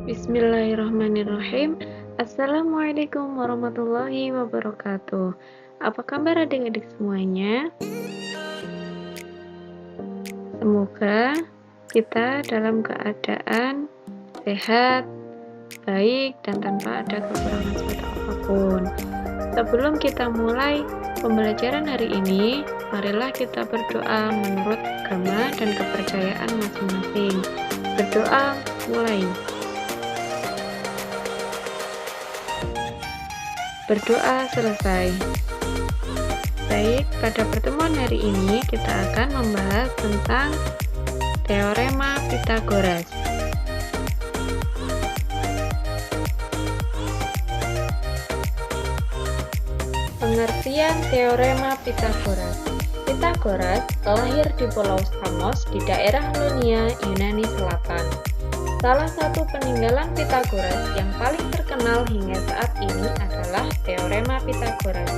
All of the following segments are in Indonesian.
Bismillahirrahmanirrahim. Assalamualaikum warahmatullahi wabarakatuh. Apa kabar adik-adik semuanya? Semoga kita dalam keadaan sehat, baik, dan tanpa ada kekurangan suatu apapun. Sebelum kita mulai pembelajaran hari ini, marilah kita berdoa menurut agama dan kepercayaan masing-masing. Berdoa mulai. Berdoa selesai. Baik, pada pertemuan hari ini kita akan membahas tentang teorema Pythagoras. Pengertian teorema Pythagoras. Pythagoras lahir di Pulau Samos di daerah Ionia, Yunani Selatan. Salah satu peninggalan Pythagoras yang paling terkenal hingga saat ini adalah teorema Pythagoras.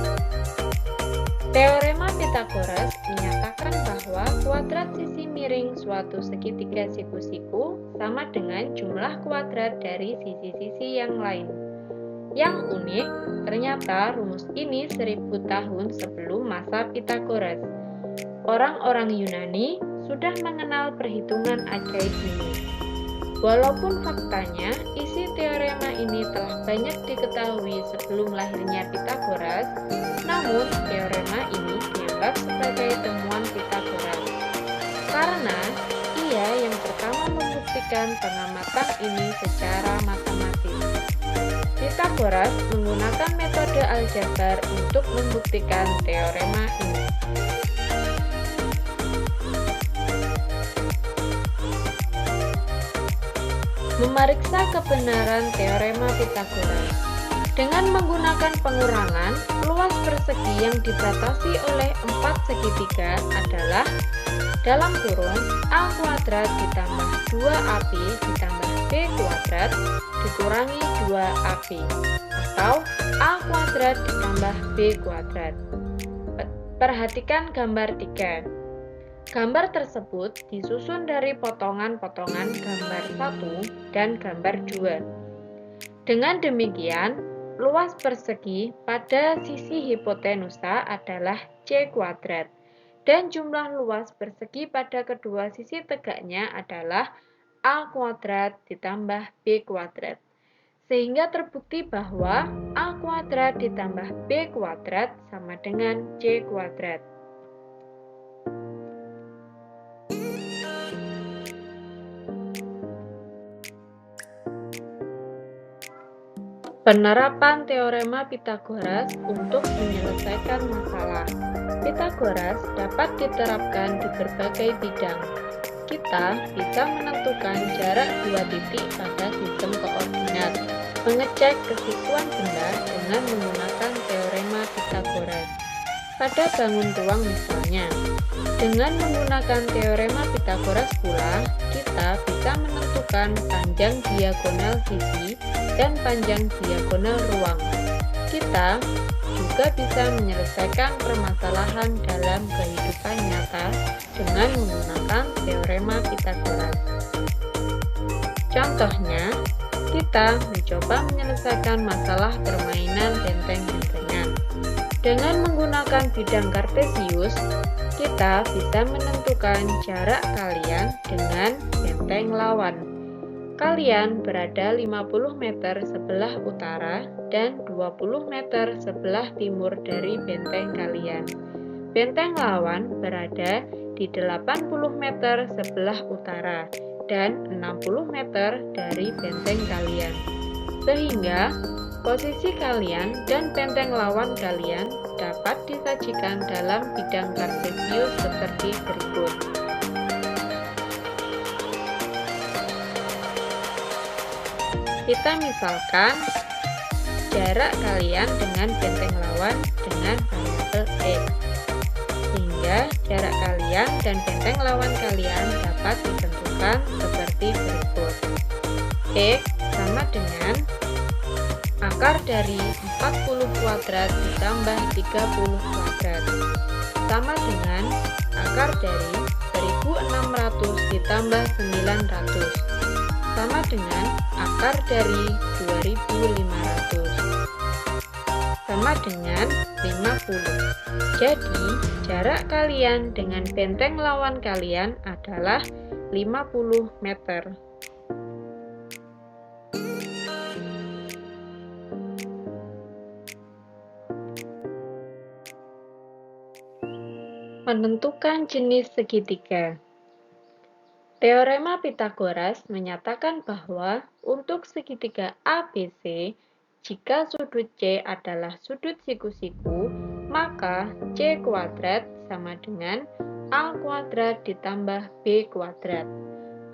Teorema Pythagoras menyatakan bahwa kuadrat sisi miring suatu segitiga siku-siku sama dengan jumlah kuadrat dari sisi-sisi yang lain. Yang unik, ternyata rumus ini 1000 tahun sebelum masa Pythagoras. Orang-orang Yunani sudah mengenal perhitungan ajaib ini. Walaupun faktanya, isi teorema ini telah banyak diketahui sebelum lahirnya Pythagoras, namun teorema ini dianggap sebagai temuan Pythagoras. Karena ia yang pertama membuktikan pengamatan ini secara matematis. Pythagoras menggunakan metode aljabar untuk membuktikan teorema ini. Memeriksa kebenaran teorema Pythagoras. Dengan menggunakan pengurangan, luas persegi yang dibatasi oleh 4 segitiga adalah dalam kurung A kuadrat ditambah 2AB ditambah B kuadrat dikurangi 2AB atau A kuadrat ditambah B kuadrat. Perhatikan gambar 3. Gambar tersebut disusun dari potongan-potongan gambar 1 dan gambar 2. Dengan demikian, luas persegi pada sisi hipotenusa adalah C kuadrat dan jumlah luas persegi pada kedua sisi tegaknya adalah A kuadrat ditambah B kuadrat. Sehingga terbukti bahwa A kuadrat ditambah B kuadrat sama dengan C kuadrat. Penerapan teorema Pythagoras untuk menyelesaikan masalah. Pythagoras dapat diterapkan di berbagai bidang. Kita bisa menentukan jarak dua titik pada sistem koordinat, mengecek kesikuan benda dengan menggunakan teorema Pythagoras. Pada bangun ruang misalnya, dengan menggunakan teorema Pythagoras pula, kita bisa menentukan panjang diagonal sisi dan panjang diagonal ruang. Kita juga bisa menyelesaikan permasalahan dalam kehidupan nyata dengan menggunakan teorema Pythagoras. Contohnya, kita mencoba menyelesaikan masalah permainan benteng-bentengan. Dengan menggunakan bidang kartesius, kita bisa menentukan jarak kalian dengan benteng lawan. Kalian berada 50 meter sebelah utara dan 20 meter sebelah timur dari benteng kalian. Benteng lawan berada di 80 meter sebelah utara dan 60 meter dari benteng kalian. Sehingga posisi kalian dan benteng lawan kalian dapat disajikan dalam bidang kartesius seperti berikut. Kita misalkan jarak kalian dengan benteng lawan dengan variabel X, sehingga jarak kalian dan benteng lawan kalian dapat ditentukan seperti berikut. X sama dengan akar dari 40 kuadrat ditambah 30 kuadrat sama dengan akar dari 1600 ditambah 900 sama dengan akar dari 2500 sama dengan 50. Jadi, jarak kalian dengan benteng lawan kalian adalah 50 meter. Menentukan jenis segitiga. Teorema Pythagoras menyatakan bahwa untuk segitiga ABC, jika sudut C adalah sudut siku-siku, maka C kuadrat sama dengan A kuadrat ditambah B kuadrat.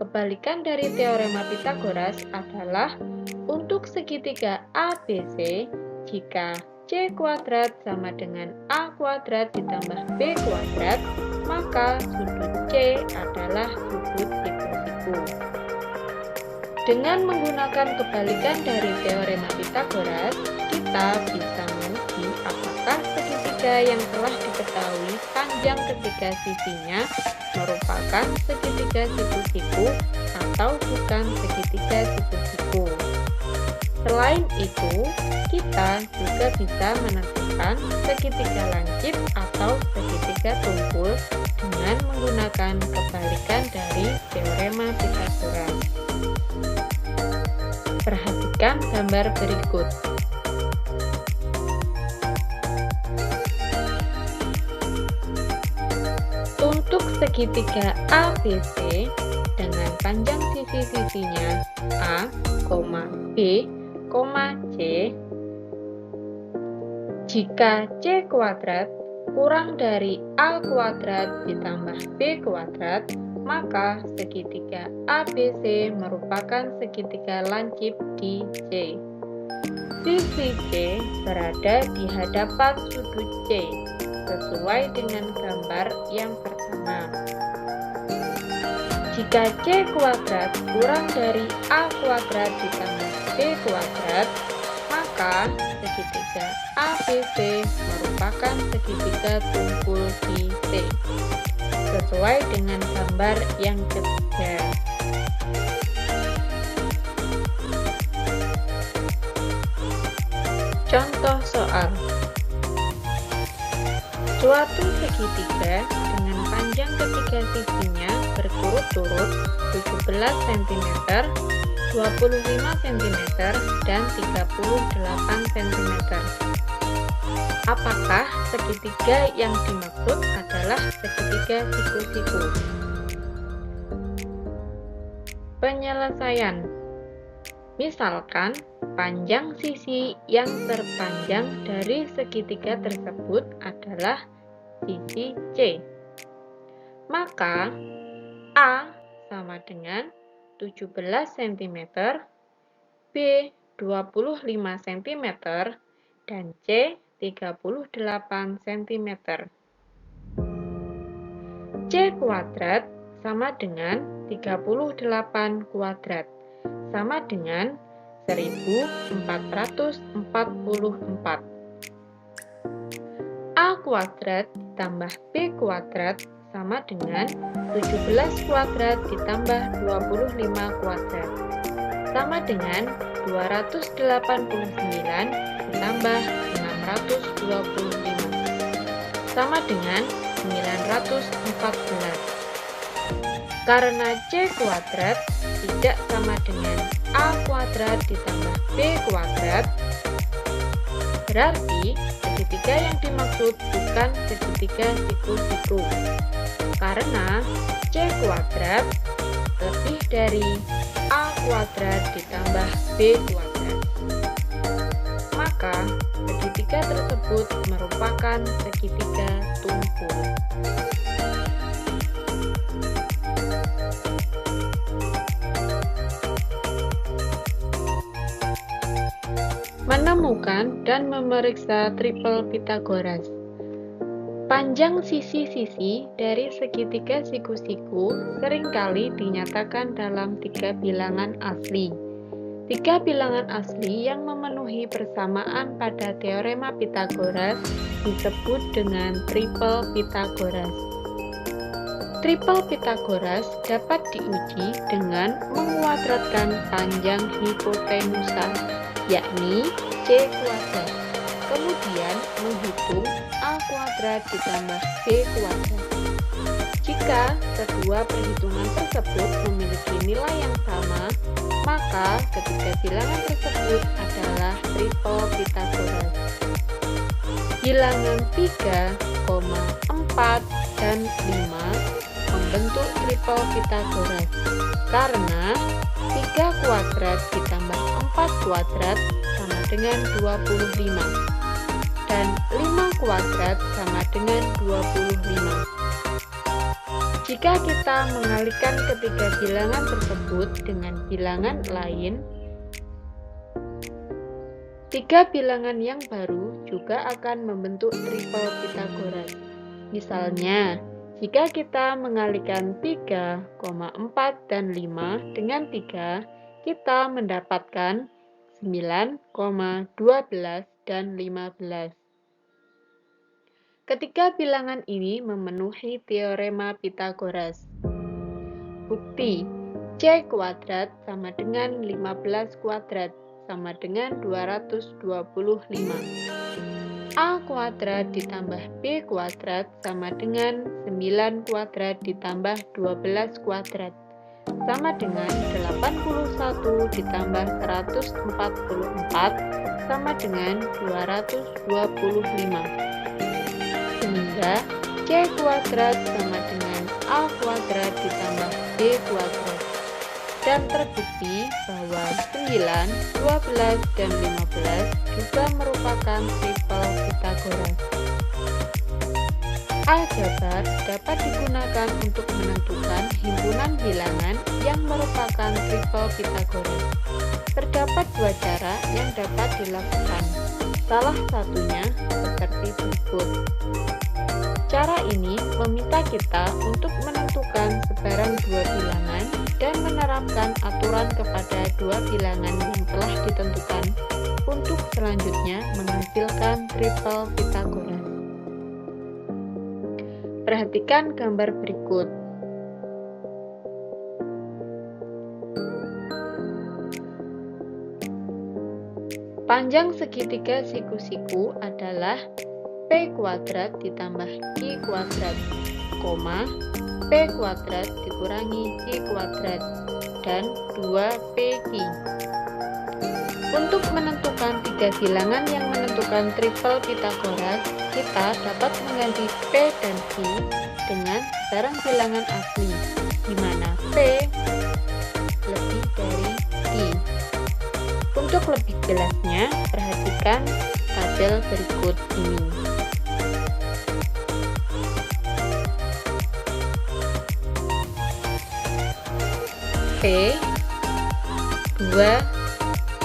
Kebalikan dari teorema Pythagoras adalah untuk segitiga ABC, jika C kuadrat sama dengan A kuadrat ditambah B kuadrat, maka sudut C adalah sudut siku-siku. Dengan menggunakan kebalikan dari teorema Pythagoras, kita bisa menguji apakah segitiga yang telah diketahui panjang ketiga sisinya merupakan segitiga siku-siku atau bukan segitiga siku-siku. Selain itu, kita juga bisa menentukan segitiga lancip atau segitiga tumpul dengan menggunakan kebalikan dari teorema Pythagoras. Perhatikan gambar berikut. Untuk segitiga ABC dengan panjang sisi-sisinya A, B, C, jika C kuadrat kurang dari A kuadrat ditambah B kuadrat, maka segitiga ABC merupakan segitiga lancip di C. Sisi C berada di hadapan sudut C, sesuai dengan gambar yang pertama. Jika C kuadrat kurang dari A kuadrat ditambah B kuadrat, maka segitiga ABC merupakan segitiga tumpul di C, sesuai dengan gambar yang ketiga. Contoh soal. Suatu segitiga dengan panjang ketiga sisinya berturut-turut 17 cm, 25 cm, dan 38 cm. Apakah segitiga yang dimaksud adalah segitiga siku-siku? Penyelesaian. Misalkan, panjang sisi yang terpanjang dari segitiga tersebut adalah sisi C. Maka, A sama dengan 17 cm, B 25 cm, dan C 38 cm. C kuadrat sama dengan 38 kuadrat, sama dengan 1444. A kuadrat ditambah B kuadrat sama dengan 17 kuadrat ditambah 25 kuadrat, sama dengan 289 ditambah 625, sama dengan 914. Karena C kuadrat tidak sama dengan A kuadrat ditambah B kuadrat, berarti segitiga yang dimaksud bukan segitiga siku-siku, karena C kuadrat lebih dari A kuadrat ditambah B kuadrat. Maka, segitiga tersebut merupakan segitiga tumpul. Menemukan dan memeriksa triple Pythagoras. Panjang sisi-sisi dari segitiga siku-siku seringkali dinyatakan dalam 3 bilangan asli. 3 bilangan asli yang memenuhi persamaan pada teorema Pythagoras disebut dengan triple Pythagoras. Triple Pitagoras dapat diuji dengan menguadratkan panjang hipotenusa, yakni C kuadrat. Kemudian menghitung A kuadrat ditambah B kuadrat. Jika kedua perhitungan tersebut memiliki nilai yang sama, maka ketiga bilangan tersebut adalah triple Pitagoras. Bilangan 3, 4, dan 5 membentuk triple Pitagoras karena 3 kuadrat ditambah 4 kuadrat sama dengan 25 dan 5 kuadrat sama dengan 25. Jika kita mengalihkan ketiga bilangan tersebut dengan bilangan lain, 3 bilangan yang baru juga akan membentuk triple Pitagoras. Misalnya, jika kita mengalihkan 3, 4, dan 5 dengan 3, kita mendapatkan 9, 12, dan 15. Ketiga bilangan ini memenuhi teorema Pitagoras. Bukti, C kuadrat sama dengan 15 kuadrat sama dengan 225. A kuadrat ditambah B kuadrat sama dengan 9 kuadrat ditambah 12 kuadrat sama dengan 81 ditambah 144 sama dengan 225. Sehingga C kuadrat sama dengan A kuadrat ditambah B kuadrat. Dan terbukti bahwa 9, 12, dan 15 juga merupakan triple Pitagoras. Aljabar dapat digunakan untuk menentukan himpunan bilangan yang merupakan triple Pitagoras. Terdapat 2 cara yang dapat dilakukan. Salah satunya seperti berikut. Cara ini meminta kita untuk menentukan sebarang 2 bilangan dan menerapkan aturan kepada 2 bilangan yang telah ditentukan untuk selanjutnya menghasilkan triple Pitagoras. Perhatikan gambar berikut. Panjang segitiga siku-siku adalah P kuadrat ditambah Q kuadrat, P kuadrat dikurangi Q kuadrat, dan 2PQ. Untuk menentukan 3 bilangan yang menentukan triple Pitagoras, kita dapat mengganti P dan Q dengan barang bilangan asli, di mana P lebih dari Q. Untuk lebih jelasnya, perhatikan tabel berikut ini. P 2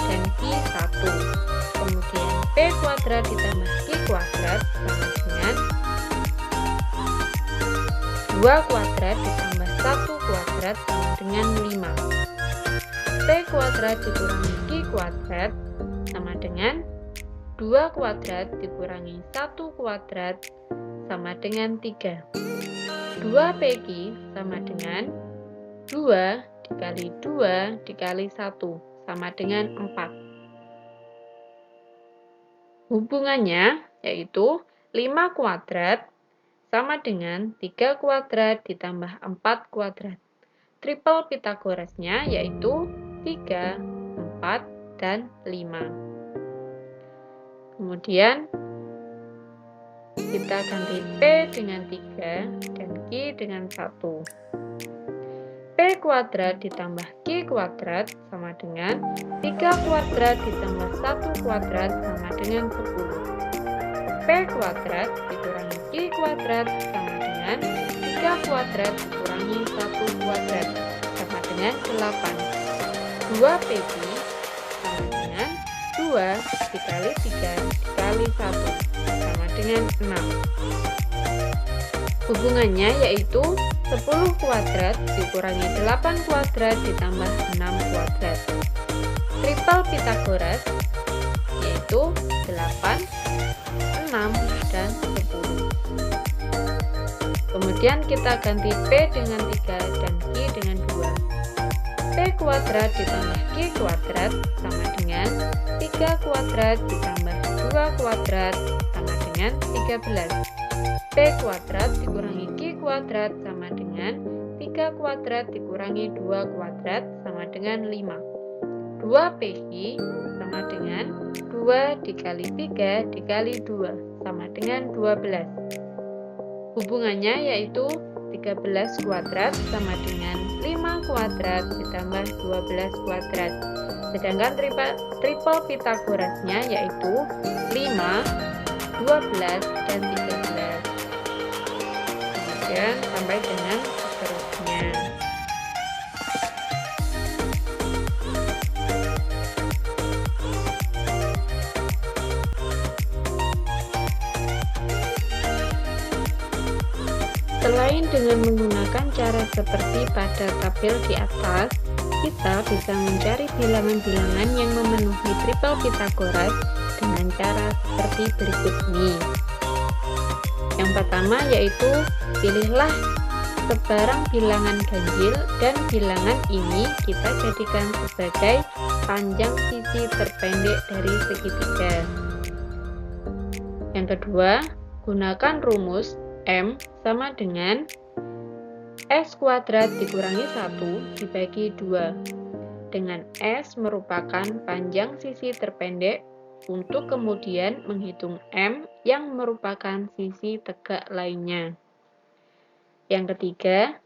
dan Q 1. Kemudian P kuadrat ditambah Q kuadrat sama dengan 2 kuadrat ditambah 1 kuadrat sama dengan 5. P kuadrat dikurangi Q kuadrat sama dengan 2 kuadrat dikurangi 1 kuadrat sama dengan 3. 2PQ sama dengan 2 dikali 2 dikali 1 sama dengan 4. Hubungannya yaitu 5 kuadrat sama dengan 3 kuadrat ditambah 4 kuadrat. Triple Pitagorasnya yaitu 3, 4, dan 5. Kemudian kita ganti P dengan 3 dan Q dengan 1. P kuadrat ditambah Q kuadrat sama dengan 3 kuadrat ditambah 1 kuadrat sama dengan 10. P kuadrat dikurangi Q kuadrat sama dengan 3 kuadrat dikurangi 1 kuadrat sama dengan 8. 2PQ sama dengan 2 dikali 3 dikali 1 sama dengan 6. Hubungannya yaitu 10 kuadrat dikurangi 8 kuadrat ditambah 6 kuadrat. Triple Pitagoras yaitu 8, 6, dan 10. Kemudian Kemudian kita ganti P dengan 3 dan Q dengan 2. P kuadrat ditambah Q kuadrat sama dengan 3 kuadrat ditambah 2 kuadrat sama dengan 13. P kuadrat dikurangi Q kuadrat sama dengan 3 kuadrat dikurangi 2 kuadrat sama dengan 5. 2PQ sama dengan 2 dikali 3 dikali 2 sama dengan 12. Hubungannya yaitu 13 kuadrat sama dengan 5 kuadrat ditambah 12 kuadrat. Sedangkan triple Pitagorasnya yaitu 5, 12, dan 13. Kemudian sampai dengan seterusnya. Selain dengan menggunakan cara seperti pada tabel di atas, kita bisa mencari bilangan-bilangan yang memenuhi triple Pitagoras dengan cara seperti berikut ini. Yang pertama yaitu pilihlah sebarang bilangan ganjil dan bilangan ini kita jadikan sebagai panjang sisi terpendek dari segitiga. Yang kedua, gunakan rumus M sama dengan S kuadrat dikurangi 1 dibagi 2, dengan S merupakan panjang sisi terpendek untuk kemudian menghitung M yang merupakan sisi tegak lainnya. Yang ketiga,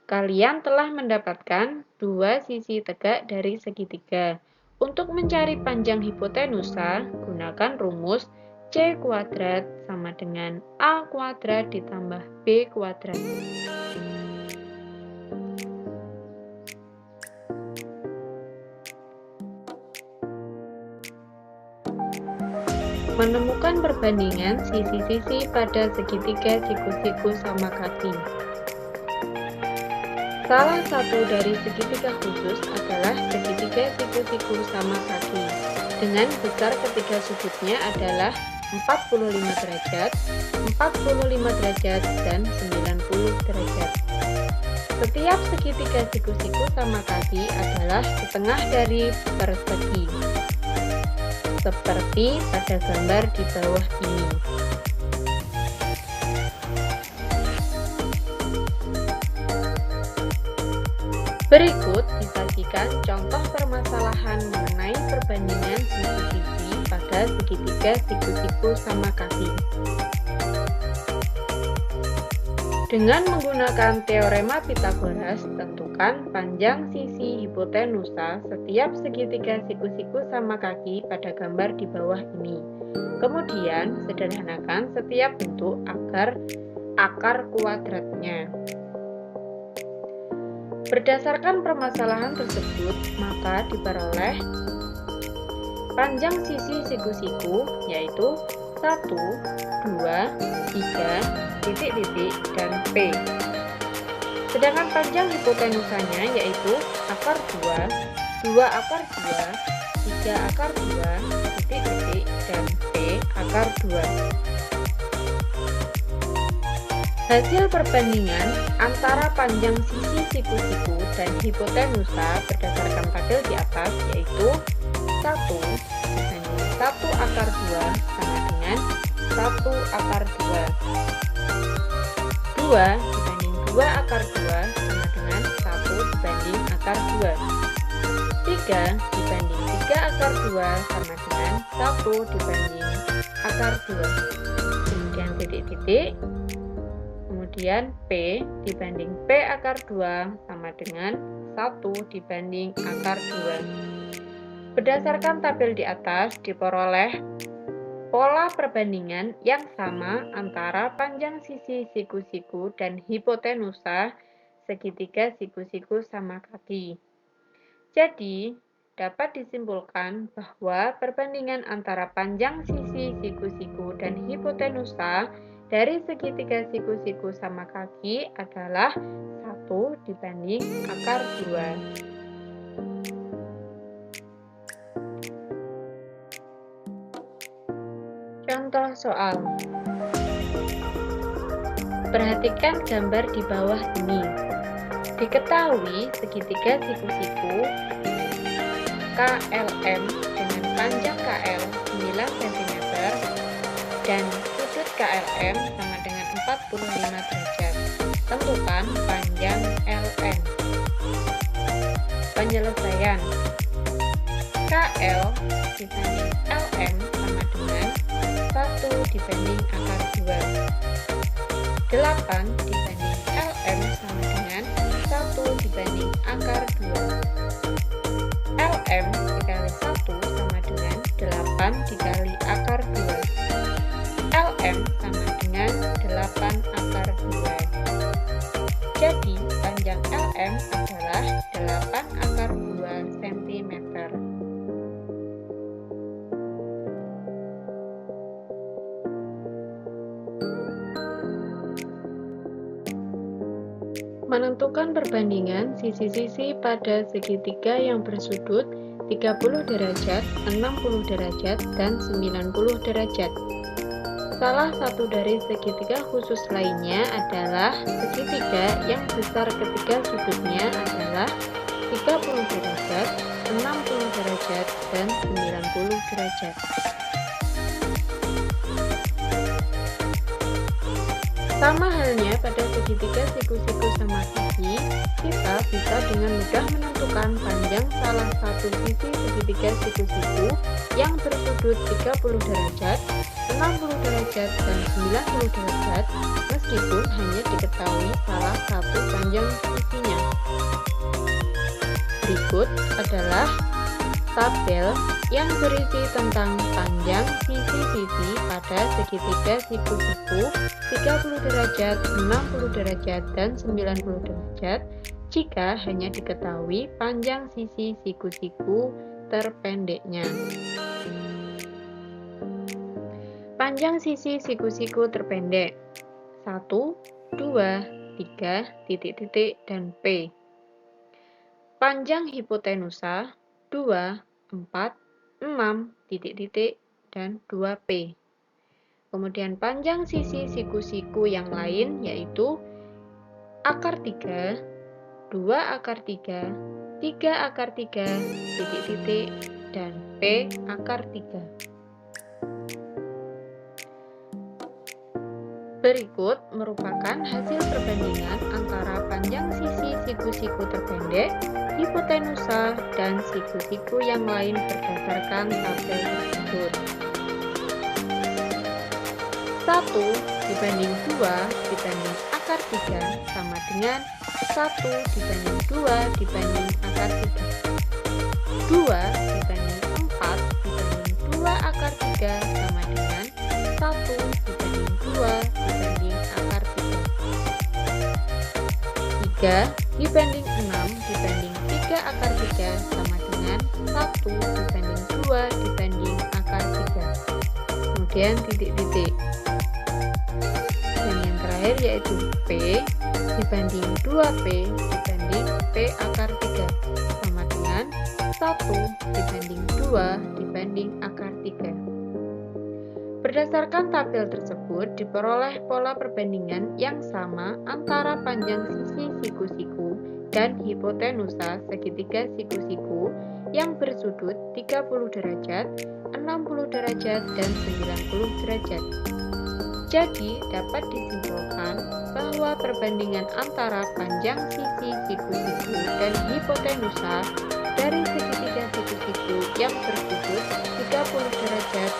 kalian telah mendapatkan 2 sisi tegak dari segitiga. Untuk mencari panjang hipotenusa, gunakan rumus C kuadrat sama dengan A kuadrat ditambah B kuadrat. Menemukan perbandingan sisi-sisi pada segitiga siku-siku sama kaki. Salah satu dari segitiga khusus adalah segitiga siku-siku sama kaki, dengan besar ketiga sudutnya adalah 45 derajat, 45 derajat, dan 90 derajat. Setiap segitiga siku-siku sama kaki adalah setengah dari persegi, seperti pada gambar di bawah ini. Berikut disajikan contoh permasalahan mengenai perbandingan sisi-sisi pada segitiga siku-siku sama kaki. Dengan menggunakan teorema Pitagoras, tentukan panjang sisi hipotenusa setiap segitiga siku-siku sama kaki pada gambar di bawah ini. Kemudian, sederhanakan setiap bentuk akar kuadratnya. Berdasarkan permasalahan tersebut, maka diperoleh panjang sisi siku-siku yaitu 1, 2, 3, titik-titik, dan P. Sedangkan panjang hipotenusanya yaitu akar 2, 2 akar 2, 3 akar 2, titik-titik, dan P akar 2. Hasil perbandingan antara panjang sisi siku-siku dan hipotenusa berdasarkan tabel di atas yaitu 1 dibanding 1 akar 2 sama dengan 1 akar 2. 2 dibanding 2 akar 2 sama dengan 1 dibanding akar 2. 3 dibanding 3 akar 2 sama dengan 1 dibanding akar 2. Kemudian titik-titik. Kemudian P dibanding P akar 2 sama dengan 1 dibanding akar 2. Berdasarkan tabel di atas diperoleh pola perbandingan yang sama antara panjang sisi siku-siku dan hipotenusa segitiga siku-siku sama kaki. Jadi, dapat disimpulkan bahwa perbandingan antara panjang sisi siku-siku dan hipotenusa dari segitiga siku-siku sama kaki adalah 1 dibanding akar 2. Contoh soal. Perhatikan gambar di bawah ini. Diketahui segitiga siku-siku KLM dengan panjang KL 9 cm dan sudut KLM sama dengan 45 derajat. Tentukan panjang LN. Penyelesaian. KL dibanding LM sama dengan 1 dibanding akar 2. 8 dibanding LM sama dengan 1 dibanding akar 2. LM dikali 1 sama dengan 8 dikali akar 2. LM sama dengan 8 akar 2. Jadi, panjang LM adalah 8 akar 2 cm. Menentukan perbandingan sisi-sisi pada segitiga yang bersudut 30 derajat, 60 derajat, dan 90 derajat. Salah satu dari segitiga khusus lainnya adalah segitiga yang besar ketiga sudutnya adalah 30 derajat, 60 derajat, dan 90 derajat. Sama halnya pada segitiga siku-siku sama sisi, kita bisa dengan mudah menentukan panjang salah satu sisi segitiga siku-siku yang bersudut 30 derajat, 60 derajat, dan 90 derajat meskipun hanya diketahui salah satu panjang sisinya. Berikut adalah tabel yang berisi tentang panjang sisi-sisi pada segitiga siku-siku 30 derajat, 60 derajat, dan 90 derajat jika hanya diketahui panjang sisi siku-siku terpendeknya. Panjang sisi siku-siku terpendek 1, 2, 3, titik-titik, dan P. Panjang hipotenusa 2, 4, 6, titik-titik, dan 2P. Kemudian panjang sisi siku-siku yang lain yaitu akar 3, 2 akar 3, 3 akar 3, titik-titik, dan P akar 3. Berikut merupakan hasil perbandingan antara panjang sisi siku-siku terpendek, hipotenusa, dan siku-siku yang lain berdasarkan tabel tersebut. 1 dibanding 2 dibanding akar 3 sama dengan 1 dibanding 2 dibanding akar 3. 2 dibanding 4 dibanding 2 akar 3 sama dengan 1 dibanding 2 dibanding akar 3. 3 dibanding 6 dibanding 3 akar 3 sama dengan 1 dibanding 2 dibanding akar 3. Kemudian titik-titik. Dan yang terakhir yaitu P dibanding 2P dibanding P akar 3 sama dengan 1 dibanding 2 dibanding akar 3. Berdasarkan tabel tersebut diperoleh pola perbandingan yang sama antara panjang sisi siku-siku dan hipotenusa segitiga siku-siku yang bersudut 30 derajat, 60 derajat, dan 90 derajat. Jadi, dapat disimpulkan bahwa perbandingan antara panjang sisi siku-siku dan hipotenusa dari segitiga siku-siku yang bersudut 30 derajat,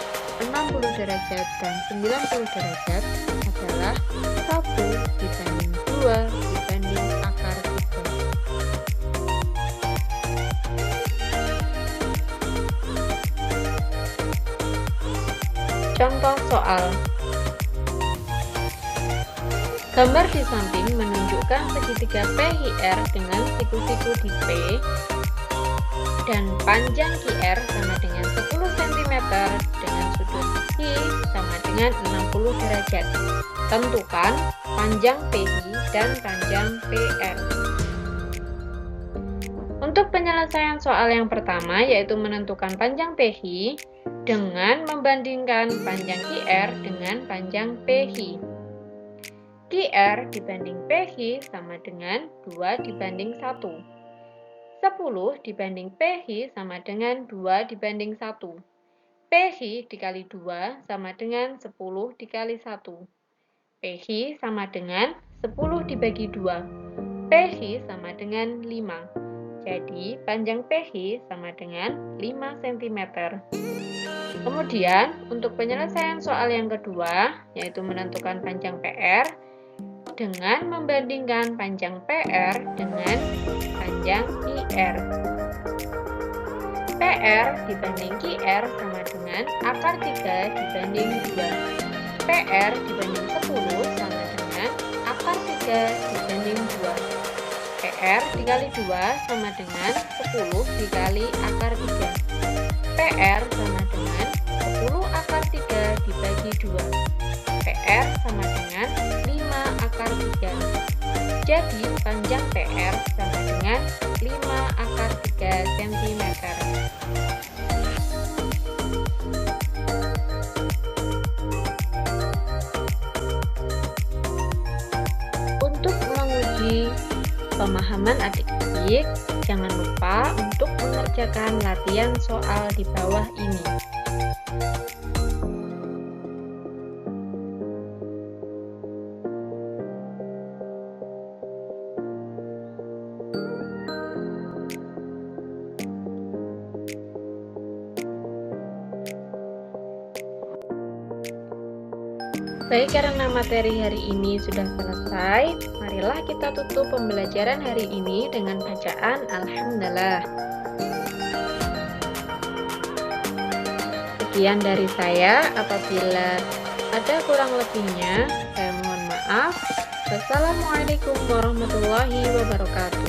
60 derajat, dan 90 derajat adalah 1 dibanding 2 dibanding akar 3. Contoh soal. Gambar di samping menunjukkan segitiga PHR dengan siku-siku di P dan panjang QR sama dengan 10 cm dengan sudut I sama dengan 60 derajat. Tentukan panjang PI dan panjang PR. Untuk penyelesaian soal yang pertama yaitu menentukan panjang PI dengan membandingkan panjang QR dengan panjang PI. QR dibanding PH sama dengan 2 dibanding 1. 10 dibanding PH sama dengan 2 dibanding 1. PH dikali 2 sama dengan 10 dikali 1. PH sama dengan 10 dibagi 2. PH sama dengan 5. Jadi, panjang PH sama dengan 5 cm. Kemudian, untuk penyelesaian soal yang kedua, yaitu menentukan panjang PR, dengan membandingkan panjang PR dengan panjang IR. PR dibanding QR sama dengan akar 3 dibanding 2. PR dibanding 10 sama dengan akar 3 dibanding 2. PR dikali 2 sama dengan 10 dikali akar 3. PR sama dengan 10 akar 3 dibagi 2. PR sama dengan 5 akar 3. Jadi, panjang PR sama dengan 5 akar 3 cm. Untuk menguji pemahaman adik-adik, jangan lupa untuk mengerjakan latihan soal di bawah ini. Baik, karena materi hari ini sudah selesai, marilah kita tutup pembelajaran hari ini dengan bacaan Alhamdulillah. Sekian dari saya, apabila ada kurang lebihnya, saya mohon maaf. Wassalamualaikum warahmatullahi wabarakatuh.